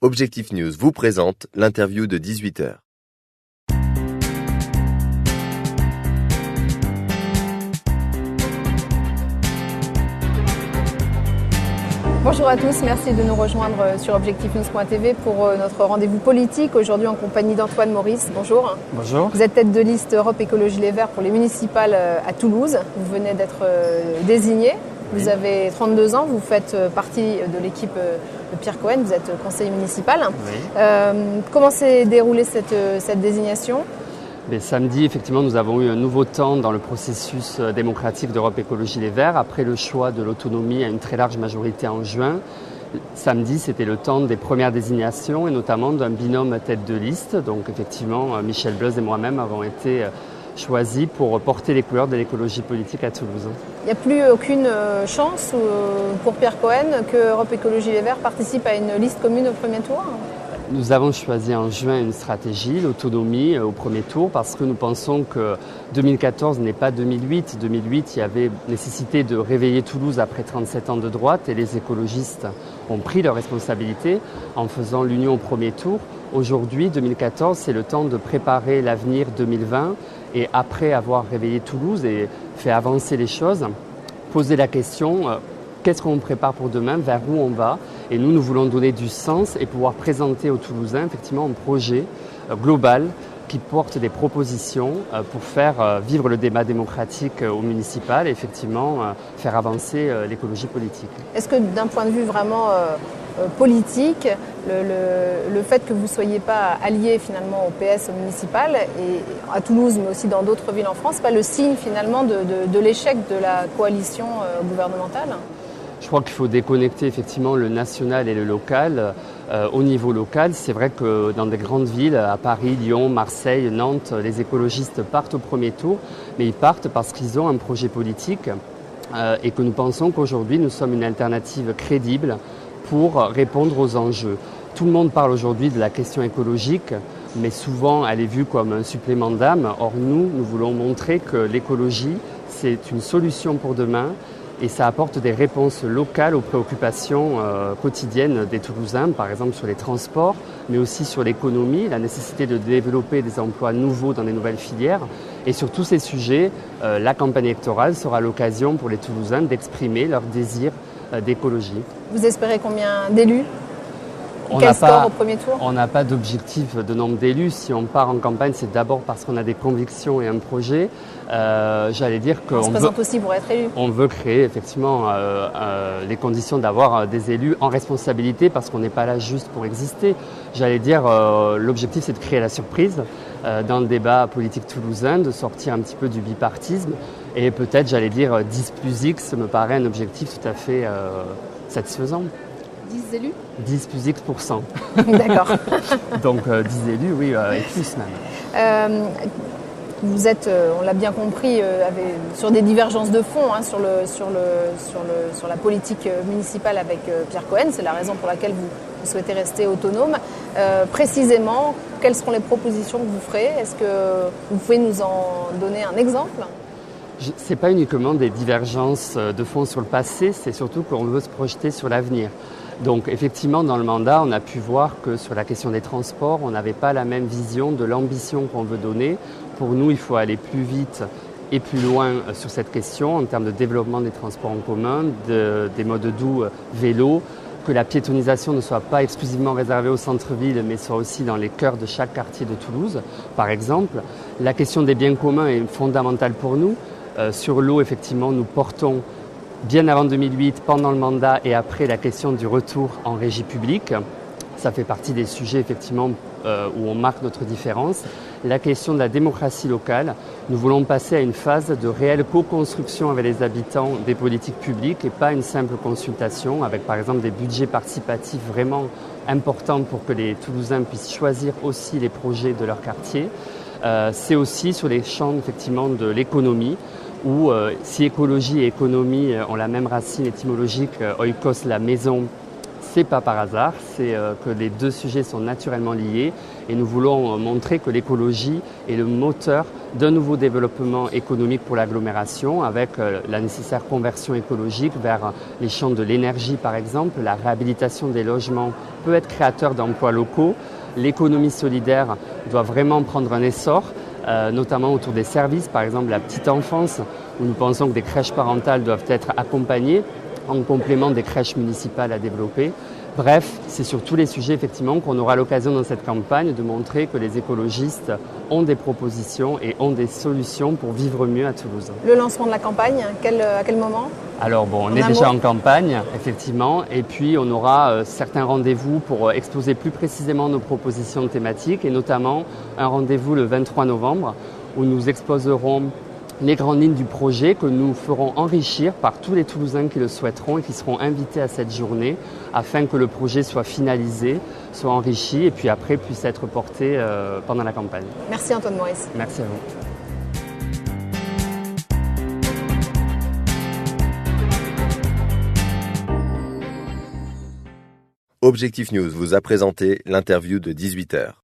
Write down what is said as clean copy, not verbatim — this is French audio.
Objectif News vous présente l'interview de 18h. Bonjour à tous, merci de nous rejoindre sur objectifnews.tv pour notre rendez-vous politique, aujourd'hui en compagnie d'Antoine Maurice. Bonjour. Bonjour. Vous êtes tête de liste Europe Écologie Les Verts pour les municipales à Toulouse. Vous venez d'être désigné. Vous avez 32 ans, vous faites partie de l'équipe de Pierre Cohen, vous êtes conseiller municipal. Oui. Comment s'est déroulée cette désignation ? Samedi, effectivement, nous avons eu un nouveau temps dans le processus démocratique d'Europe Écologie Les Verts. Après le choix de l'autonomie à une très large majorité en juin, samedi, c'était le temps des premières désignations et notamment d'un binôme tête de liste. Donc effectivement, Michel Bleuz et moi-même avons été choisis pour porter les couleurs de l'écologie politique à Toulouse. Il n'y a plus aucune chance pour Pierre Cohen que Europe Écologie Les Verts participe à une liste commune au premier tour ? Nous avons choisi en juin une stratégie, l'autonomie au premier tour, parce que nous pensons que 2014 n'est pas 2008. 2008, il y avait nécessité de réveiller Toulouse après 37 ans de droite et les écologistes ont pris leurs responsabilités en faisant l'union au premier tour. Aujourd'hui, 2014, c'est le temps de préparer l'avenir 2020 et après avoir réveillé Toulouse et fait avancer les choses, poser la question qu'est-ce qu'on prépare pour demain, vers où on va. Et nous voulons donner du sens et pouvoir présenter aux Toulousains effectivement un projet global qui porte des propositions pour faire vivre le débat démocratique au municipal et effectivement faire avancer l'écologie politique. Est-ce que d'un point de vue vraiment politique, le fait que vous ne soyez pas allié finalement au PS au municipal et à Toulouse mais aussi dans d'autres villes en France, pas le signe finalement de l'échec de la coalition gouvernementale ? Je crois qu'il faut déconnecter effectivement le national et le local. Au niveau local, c'est vrai que dans des grandes villes, à Paris, Lyon, Marseille, Nantes, les écologistes partent au premier tour, mais ils partent parce qu'ils ont un projet politique et que nous pensons qu'aujourd'hui, nous sommes une alternative crédible pour répondre aux enjeux. Tout le monde parle aujourd'hui de la question écologique, mais souvent elle est vue comme un supplément d'âme. Or nous voulons montrer que l'écologie, c'est une solution pour demain et ça apporte des réponses locales aux préoccupations quotidiennes des Toulousains, par exemple sur les transports, mais aussi sur l'économie, la nécessité de développer des emplois nouveaux dans des nouvelles filières. Et sur tous ces sujets, la campagne électorale sera l'occasion pour les Toulousains d'exprimer leur désir d'écologie. Vous espérez combien d'élus ? On n'a pas d'objectif de nombre d'élus. Si on part en campagne, c'est d'abord parce qu'on a des convictions et un projet. J'allais dire qu'on se présente aussi pour être élu. On veut créer effectivement les conditions d'avoir des élus en responsabilité parce qu'on n'est pas là juste pour exister. J'allais dire l'objectif c'est de créer la surprise dans le débat politique toulousain, de sortir un petit peu du bipartisme et peut-être j'allais dire 10 plus X me paraît un objectif tout à fait satisfaisant. 10 élus ? 10 plus X%. D'accord. Donc 10 élus, oui, et plus même. Vous êtes, on l'a bien compris, sur des divergences de fond sur la politique municipale avec Pierre Cohen. C'est la raison pour laquelle vous souhaitez rester autonome. Précisément, quelles seront les propositions que vous ferez ? Est-ce que vous pouvez nous en donner un exemple ? Ce n'est pas uniquement des divergences de fond sur le passé, c'est surtout qu'on veut se projeter sur l'avenir. Donc effectivement, dans le mandat, on a pu voir que sur la question des transports, on n'avait pas la même vision de l'ambition qu'on veut donner. Pour nous, il faut aller plus vite et plus loin sur cette question en termes de développement des transports en commun, des modes doux vélo, que la piétonisation ne soit pas exclusivement réservée au centre-ville, mais soit aussi dans les cœurs de chaque quartier de Toulouse. Par exemple, la question des biens communs est fondamentale pour nous. Sur l'eau, effectivement, nous portons bien avant 2008, pendant le mandat et après la question du retour en régie publique. Ça fait partie des sujets effectivement où on marque notre différence. La question de la démocratie locale, nous voulons passer à une phase de réelle co-construction avec les habitants des politiques publiques et pas une simple consultation avec par exemple des budgets participatifs vraiment importants pour que les Toulousains puissent choisir aussi les projets de leur quartier. C'est aussi sur les champs effectivement de l'économie où si écologie et économie ont la même racine étymologique, oikos, la maison, c'est pas par hasard, c'est que les deux sujets sont naturellement liés et nous voulons montrer que l'écologie est le moteur d'un nouveau développement économique pour l'agglomération avec la nécessaire conversion écologique vers les champs de l'énergie par exemple. La réhabilitation des logements peut être créateur d'emplois locaux. L'économie solidaire doit vraiment prendre un essor, notamment autour des services, par exemple la petite enfance, où nous pensons que des crèches parentales doivent être accompagnées en complément des crèches municipales à développer. Bref, c'est sur tous les sujets effectivement qu'on aura l'occasion dans cette campagne de montrer que les écologistes ont des propositions et ont des solutions pour vivre mieux à Toulouse. Le lancement de la campagne, à quel moment ? Alors bon, on est déjà en campagne, effectivement, et puis on aura certains rendez-vous pour exposer plus précisément nos propositions thématiques, et notamment un rendez-vous le 23 novembre où nous exposerons les grandes lignes du projet que nous ferons enrichir par tous les Toulousains qui le souhaiteront et qui seront invités à cette journée afin que le projet soit finalisé, soit enrichi et puis après puisse être porté pendant la campagne. Merci Antoine Maurice. Merci à vous. Objectif News vous a présenté l'interview de 18h.